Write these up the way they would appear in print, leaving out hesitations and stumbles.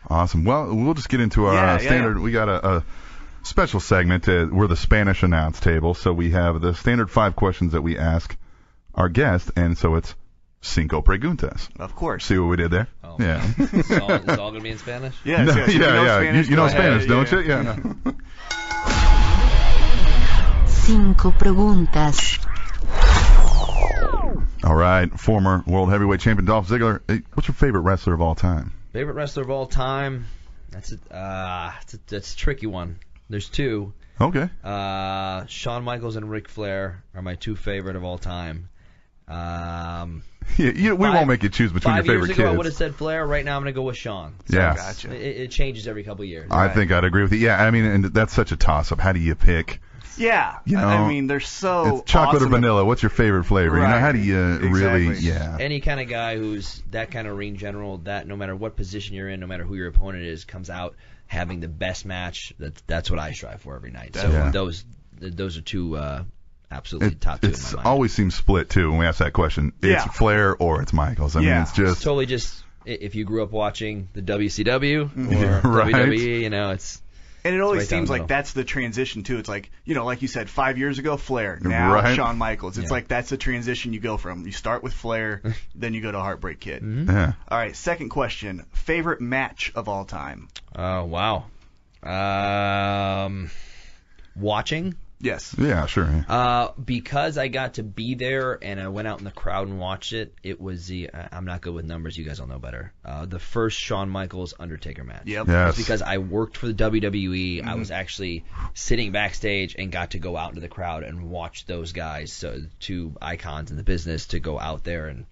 Awesome. Well, we'll just get into our standard. We got a special segment. We're the Spanish announce table, so we have the standard 5 questions that we ask our guest, and so it's Cinco Preguntas. Of course. See what we did there? Oh, yeah. It's all going to be in Spanish? Yes, no, yes. You know Spanish, don't you? Yeah. No. Cinco Preguntas. All right. Former World Heavyweight Champion Dolph Ziggler. Hey, what's your favorite wrestler of all time? Favorite wrestler of all time? That's a tricky one. There's 2. Okay. Shawn Michaels and Ric Flair are my 2 favorite of all time. We won't make you choose between your favorite 5 years ago, kids. I would have said Flair. Right now, I'm going to go with Shawn. So yeah. Gotcha. It changes every couple of years. I think I'd agree with you. Yeah, I mean, and that's such a toss-up. How do you pick? Yeah. You know, I mean, they're so it's chocolate awesome. or vanilla. What's your favorite flavor? Right. You know, how do you really? Exactly. Yeah. Any kind of guy who's that kind of ring general, that no matter what position you're in, no matter who your opponent is, comes out having the best match. That's what I strive for every night. Definitely. So those are 2 absolutely top 2 in my mind. It always seems split too when we ask that question. It's Flair or it's Michaels. I mean, it's just It's totally just if you grew up watching the WCW or right. WWE, you know, it's. And it always right down seems the like middle. that's the transition too. It's like, you know, like you said, 5 years ago, Flair. Now Right. Shawn Michaels. It's Yeah. like that's the transition you go from. You start with Flair, then you go to Heartbreak Kid. yeah. All right, second question. Favorite match of all time? Oh wow. Watching. Yes. Yeah, sure. Yeah. Because I got to be there and I went out in the crowd and watched it, it was I'm not good with numbers, you guys all know better. The first Shawn Michaels Undertaker match. Yep. Yes. It's because I worked for the WWE. I was actually sitting backstage and got to go out into the crowd and watch those guys, so 2 icons in the business, to go out there and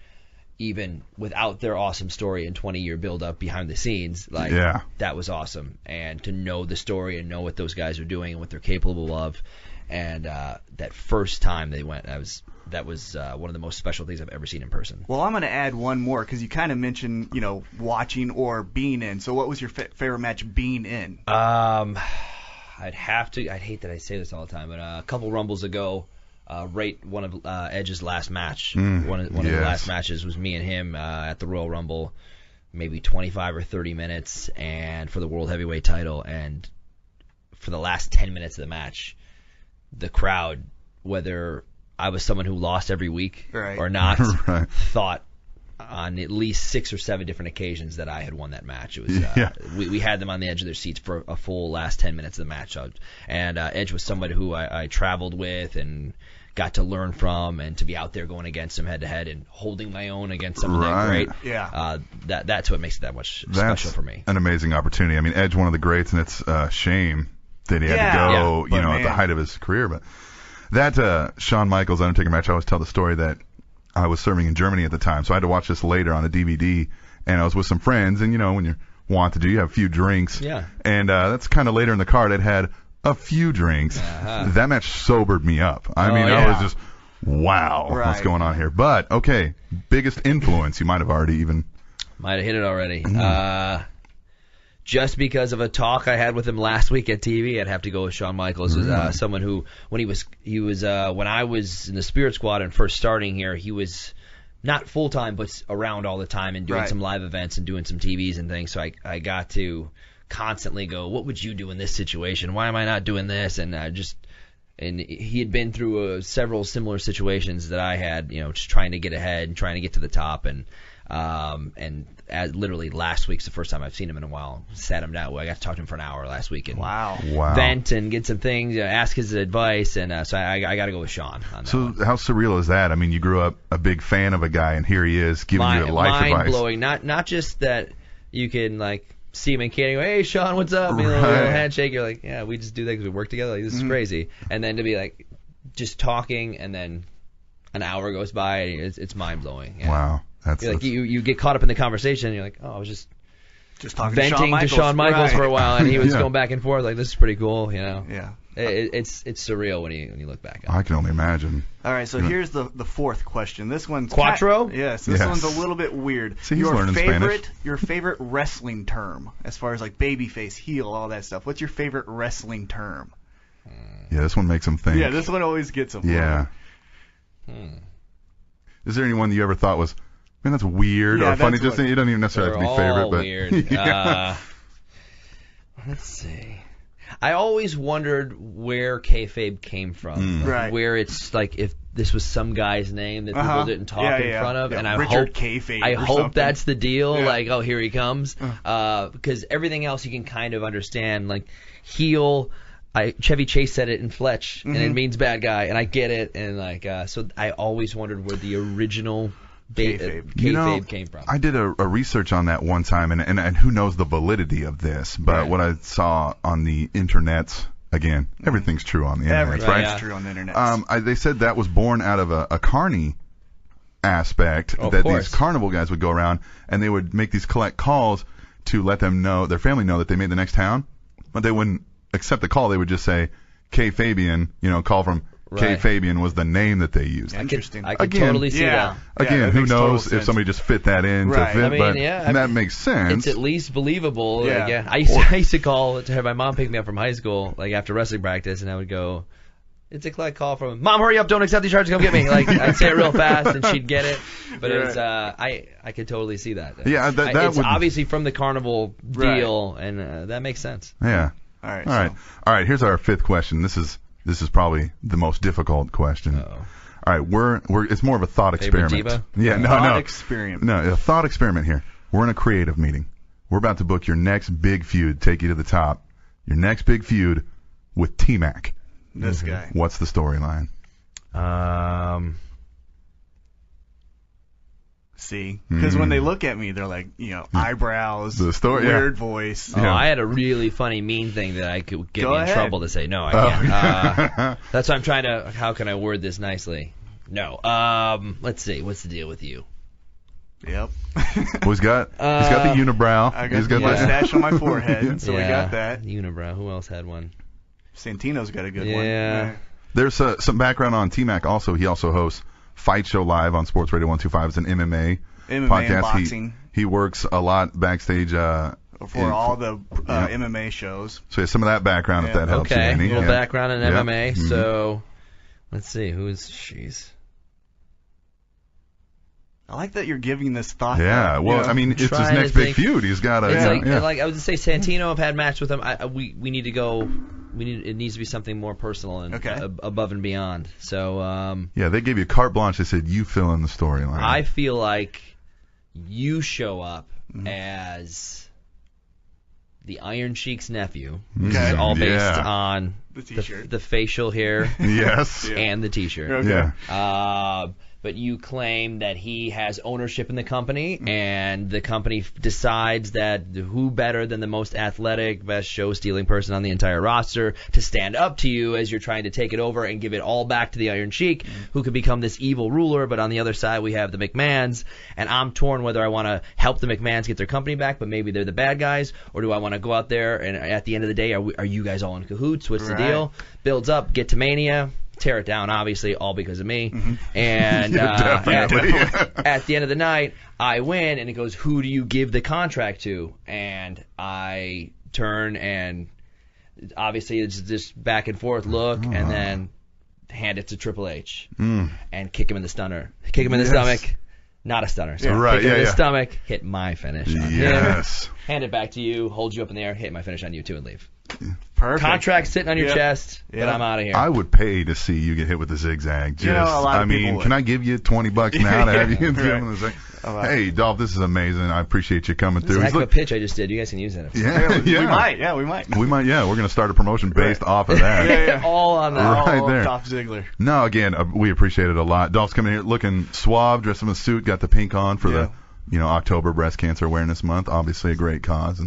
even without their awesome story and 20-year build-up behind the scenes, like that was awesome. And to know the story and know what those guys are doing and what they're capable of. And that first time they went, that was one of the most special things I've ever seen in person. Well, I'm going to add one more because you kind of mentioned, you know, watching or being in. So what was your favorite match being in? I'd hate that I say this all the time, but a couple Rumbles ago, right one of Edge's last match, one of the last matches was me and him at the Royal Rumble, maybe 25 or 30 minutes, and for the World Heavyweight title. And for the last 10 minutes of the match, the crowd, whether I was someone who lost every week or not, thought on at least 6 or 7 different occasions that I had won that match. It was we had them on the edge of their seats for a full last 10 minutes of the match. And Edge was somebody who I traveled with and got to learn from, and to be out there going against him head to head and holding my own against someone that great. Yeah. That's what makes it that much special for me. An amazing opportunity. I mean, Edge, one of the greats, and it's a shame that he had to go, at the height of his career. But that Shawn Michaels Undertaker match, I always tell the story that I was serving in Germany at the time, so I had to watch this later on a DVD, and I was with some friends, and when you want to do, you have a few drinks. Yeah. And that's kind of later in the card. I'd had a few drinks. That match sobered me up. I was just, wow, what's going on here? But, okay, biggest influence, you might have already even... Might have hit it already. Just because of a talk I had with him last week at TV, I'd have to go with Shawn Michaels. Was someone who, when when I was in the Spirit Squad and first starting here, he was not full time, but around all the time and doing some live events and doing some TVs and things. So I got to constantly go, what would you do in this situation? Why am I not doing this? And and he had been through several similar situations that I had, just trying to get ahead and trying to get to the top. And literally last week's the first time I've seen him in a while. Sat him down. I got to talk to him for an hour last week and vent and get some things, ask his advice, and so I got to go with Sean on that. So how surreal is that? I mean, you grew up a big fan of a guy, and here he is giving you life advice. Mind-blowing. Not just that you can see him in Canada and go, hey, Sean, what's up? A little handshake. You're like, yeah, we just do that because we work together. This is crazy. And then to be just talking, and then an hour goes by, and it's mind-blowing. Yeah. Wow. You get caught up in the conversation, and you're like, oh, I was just talking venting to Shawn Michaels for a while, and he was going back and forth this is pretty cool, Yeah. It's surreal when you look back on it. I can only imagine. All right, so here's the fourth question. This one's Quattro? Yes, this one's a little bit weird. See, he's learning Spanish. Your favorite wrestling term, as far as babyface, heel, all that stuff. What's your favorite wrestling term? Yeah, this one makes him think. Yeah, this one always gets him. Yeah. Is there anyone that you ever thought was, man, that's weird or funny? Just you don't even necessarily have to be favorite, but weird. Let's see. I always wondered where kayfabe came from. Right. Where it's like if this was some guy's name that people didn't talk in front of. Yeah, and I Richard hope Kayfabe I or hope something. that's the deal. Yeah. Like, oh, here he comes. Because everything else you can kind of understand. Like, heel. Chevy Chase said it in Fletch, and it means bad guy, and I get it. And like, so I always wondered where the original kayfabe came from. I did a research on that one time, and who knows the validity of this, but what I saw on the internet, again, everything's true on the internet, right? Everything's true on the internet. They said that was born out of a carny aspect, that these carnival guys would go around, and they would make these collect calls to let them know, their family know that they made the next town, but they wouldn't accept the call. They would just say, K. Fabian, call from K. Fabian was the name that they used. Interesting. I could totally see that. Again, who knows if somebody just fit that in to fit, but that makes sense. It's at least believable. Yeah. I used to call to have my mom pick me up from high school, like after wrestling practice, and I would go, it's a collect call from Mom, hurry up, don't accept these charges, come get me. Like, I'd say it real fast, and she'd get it. But it was, I could totally see that. Yeah, it's obviously from the carnival deal, and that makes sense. Yeah. All right. Here's our fifth question. This is probably the most difficult question. Uh-oh. All right, it's more of a thought experiment. Diva? Yeah, Thought experiment. No, a thought experiment here. We're in a creative meeting. We're about to book your next big feud, take you to the top. Your next big feud with T-Mac. This guy. What's the storyline? See, because when they look at me, they're like, eyebrows, the story, weird voice. Oh, I had a really funny, mean thing that I could get me in trouble to say. No, I can't. That's why I'm trying to. How can I word this nicely? No. Let's see. What's the deal with you? Yep. Well, he's got the unibrow. I got the mustache on my forehead, so we got that. Unibrow. Who else had one? Santino's got a good one. Yeah. There's some background on T-Mac also. He also hosts Fight Show Live on Sports Radio 125. It's an MMA podcast. And boxing. He works a lot backstage for all the MMA shows. So he has some of that background if that helps you, Andy. Okay, a little background in MMA. Mm-hmm. So let's see. She's... I like that you're giving this thought. Yeah, well, I mean, it's his next big feud. He's got to. Like I would say, Santino. I've had matched with him. We need to go. It needs to be something more personal and above and beyond. So. They gave you carte blanche. They said you fill in the storyline. I feel like you show up as the Iron Sheik's nephew. This is all based on the T-shirt, the facial hair, and the T-shirt. Okay. Yeah. But you claim that he has ownership in the company, and the company decides that who better than the most athletic, best show-stealing person on the entire roster to stand up to you as you're trying to take it over and give it all back to the Iron Sheik, who could become this evil ruler. But on the other side, we have the McMahons, and I'm torn whether I want to help the McMahons get their company back, but maybe they're the bad guys, or do I want to go out there and at the end of the day, are you guys all in cahoots? What's the deal? Builds up, get to Mania. Tear it down, obviously, all because of me. And at the end of the night, I win, and it goes, who do you give the contract to? And I turn, and obviously it's just back and forth look, and then hand it to Triple H and kick him in the stunner. Kick him in the stomach. Not a stunner. So kick him in the stomach, hit my finish on him. Hand it back to you, hold you up in the air, hit my finish on you too, and leave. Perfect. Contract sitting on your chest, but I'm out of here. I would pay to see you get hit with the zigzag. A lot of people would. Can I give you $20 now to have you give him the zigzag? Hey, Dolph, this is amazing. I appreciate you coming through. It's a heck of a pitch I just did. You guys can use that. We might. Yeah, we might. We might. Yeah, we're going to start a promotion based off of that. All on that. Right there. Dolph Ziggler. No, again, we appreciate it a lot. Dolph's coming here looking suave, dressed in a suit, got the pink on for the October Breast Cancer Awareness Month. Obviously a great cause.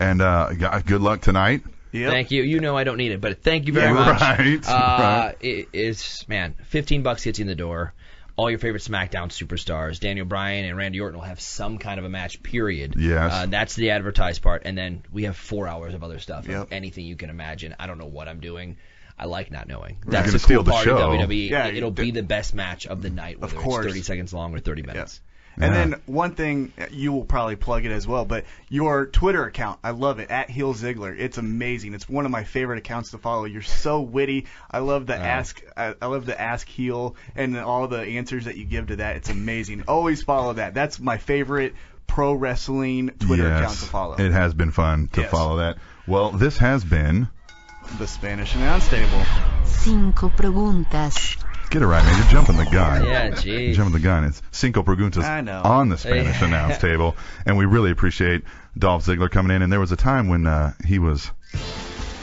And good luck tonight. Yep. Thank you. You know I don't need it, but thank you very much. Right. It's $15 gets you in the door. All your favorite SmackDown superstars, Daniel Bryan and Randy Orton, will have some kind of a match. Period. Yes. That's the advertised part, and then we have 4 hours of other stuff. Of anything you can imagine. I don't know what I'm doing. I like not knowing. That's the cool part of WWE. Yeah, it'll be the best match of the night, whether it's 30 seconds long or 30 minutes. Yeah. And then one thing, you will probably plug it as well, but your Twitter account, I love it, @HeelZiggler. It's amazing. It's one of my favorite accounts to follow. You're so witty. I love the ask Heel and all the answers that you give to that. It's amazing. Always follow that. That's my favorite pro wrestling Twitter account to follow. It has been fun to follow that. Well, this has been the Spanish Announce Table. Cinco Preguntas. Get it right, man. You're jumping the gun. Yeah, geez. You're jumping the gun. It's Cinco Preguntas on the Spanish Announce Table. And we really appreciate Dolph Ziggler coming in. And there was a time when he was...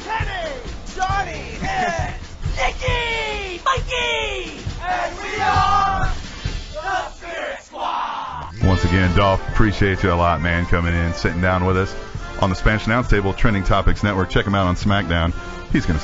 Kenny, Johnny, and Nicky, Mikey, and we are the Spirit Squad. Once again, Dolph, appreciate you a lot, man, coming in, sitting down with us on the Spanish Announce Table, Trending Topics Network. Check him out on SmackDown. He's going to